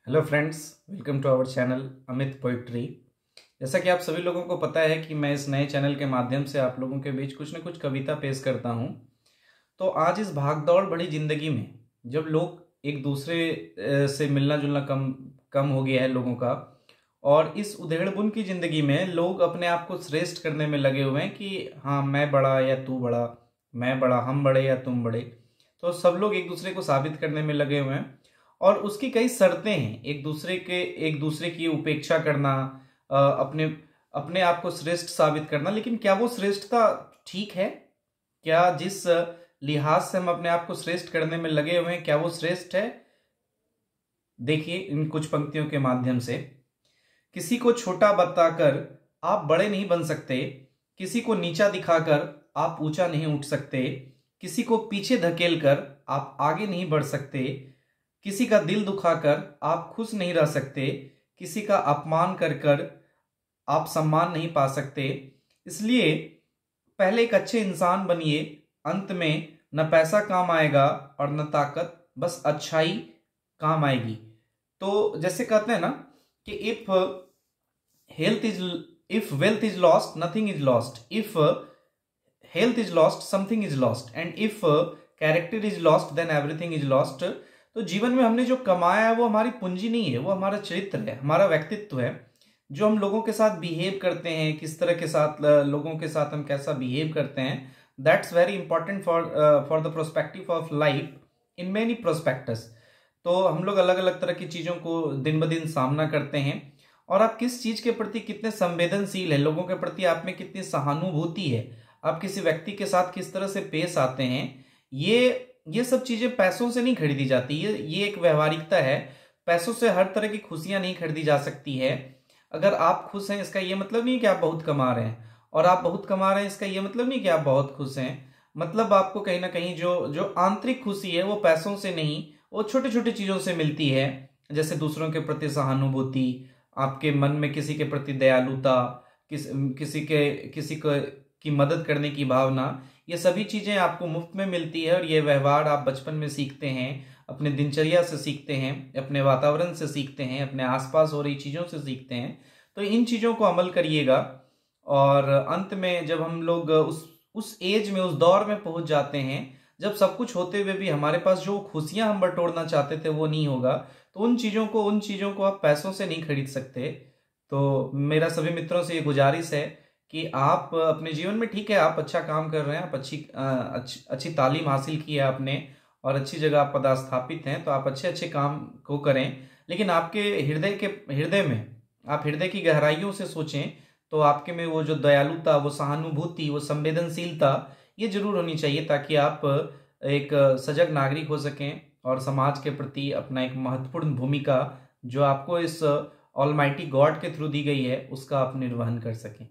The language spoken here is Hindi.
Hello friends, welcome to our channel Amit poetry. जैसा कि आप सभी लोगों को पता है कि मैं इस नए चैनल के माध्यम से आप लोगों के बीच कुछ न कुछ कविता पेश करता हूं। तो आज इस भागदौड़ भरी जिंदगी में जब लोग एक दूसरे से मिलना जुलना कम कम हो गया है लोगों का, और इस उधेड़बुन की जिंदगी में लोग अपने आप को श्रेष्ठ करने में लगे हुए हैं कि हाँ, मैं बड़ा या तू बड़ा, मैं बड़ा, हम बड़े या तुम बड़े। तो सब लोग एक दूसरे को साबित करने में लगे हुए हैं और उसकी कई शर्तें हैं। एक दूसरे की उपेक्षा करना, अपने अपने आप को श्रेष्ठ साबित करना। लेकिन क्या वो श्रेष्ठता ठीक है? क्या जिस लिहाज से हम अपने आप को श्रेष्ठ करने में लगे हुए हैं, क्या वो श्रेष्ठ है? देखिए इन कुछ पंक्तियों के माध्यम से। किसी को छोटा बताकर आप बड़े नहीं बन सकते, किसी को नीचा दिखाकर आप ऊंचा नहीं उठ सकते, किसी को पीछे धकेलकर आप आगे नहीं बढ़ सकते, किसी का दिल दुखाकर आप खुश नहीं रह सकते, किसी का अपमान कर कर आप सम्मान नहीं पा सकते। इसलिए पहले एक अच्छे इंसान बनिए, अंत में न पैसा काम आएगा और न ताकत, बस अच्छाई काम आएगी। तो जैसे कहते हैं ना कि health is if wealth is lost nothing is lost, if health is lost something is lost, and if character is lost then everything is lost. तो जीवन में हमने जो कमाया है वो हमारी पूंजी नहीं है, वो हमारा चरित्र है, हमारा व्यक्तित्व है। जो हम लोगों के साथ बिहेव करते हैं, किस तरह के साथ लोगों के साथ हम कैसा बिहेव करते हैं, that's very important for the prospective of life in many prospectus. तो हम लोग अलग अलग तरह की चीजों को दिन ब दिन सामना करते हैं, और आप किस चीज के प्रति कितने संवेदनशील है, लोगों के प्रति आप में कितनी सहानुभूति है, आप किसी व्यक्ति के साथ किस तरह से पेश आते हैं, ये सब चीजें पैसों से नहीं खरीदी जाती। ये एक व्यवहारिकता है। पैसों से हर तरह की खुशियां नहीं खरीदी जा सकती है। अगर आप खुश हैं इसका ये मतलब नहीं कि आप बहुत कमा रहे हैं, और आप बहुत कमा रहे हैं इसका ये मतलब नहीं कि आप बहुत खुश हैं। मतलब आपको कहीं ना कहीं जो जो आंतरिक खुशी है वो पैसों से नहीं, वो छोटी छोटी चीजों से मिलती है। जैसे दूसरों के प्रति सहानुभूति, आपके मन में किसी के प्रति दयालुता, किसी को की मदद करने की भावना, ये सभी चीजें आपको मुफ्त में मिलती है। और ये व्यवहार आप बचपन में सीखते हैं, अपने दिनचर्या से सीखते हैं, अपने वातावरण से सीखते हैं, अपने आसपास हो रही चीजों से सीखते हैं। तो इन चीजों को अमल करिएगा, और अंत में जब हम लोग उस एज में, उस दौर में पहुंच जाते हैं जब सब कुछ होते हुए भी हमारे पास जो खुशियां हम बटोरना चाहते थे वो नहीं होगा, तो उन चीजों को आप पैसों से नहीं खरीद सकते। तो मेरा सभी मित्रों से ये गुजारिश है कि आप अपने जीवन में, ठीक है आप अच्छा काम कर रहे हैं, आप अच्छी तालीम हासिल की है आपने, और अच्छी जगह आप पदस्थापित हैं, तो आप अच्छे अच्छे काम को करें। लेकिन आपके हृदय में आप हृदय की गहराइयों से सोचें, तो आपके में वो जो दयालुता, वो सहानुभूति, वो संवेदनशीलता, ये जरूर होनी चाहिए, ताकि आप एक सजग नागरिक हो सकें और समाज के प्रति अपना एक महत्वपूर्ण भूमिका जो आपको इस ऑलमाइटी गॉड के थ्रू दी गई है उसका आप निर्वहन कर सकें।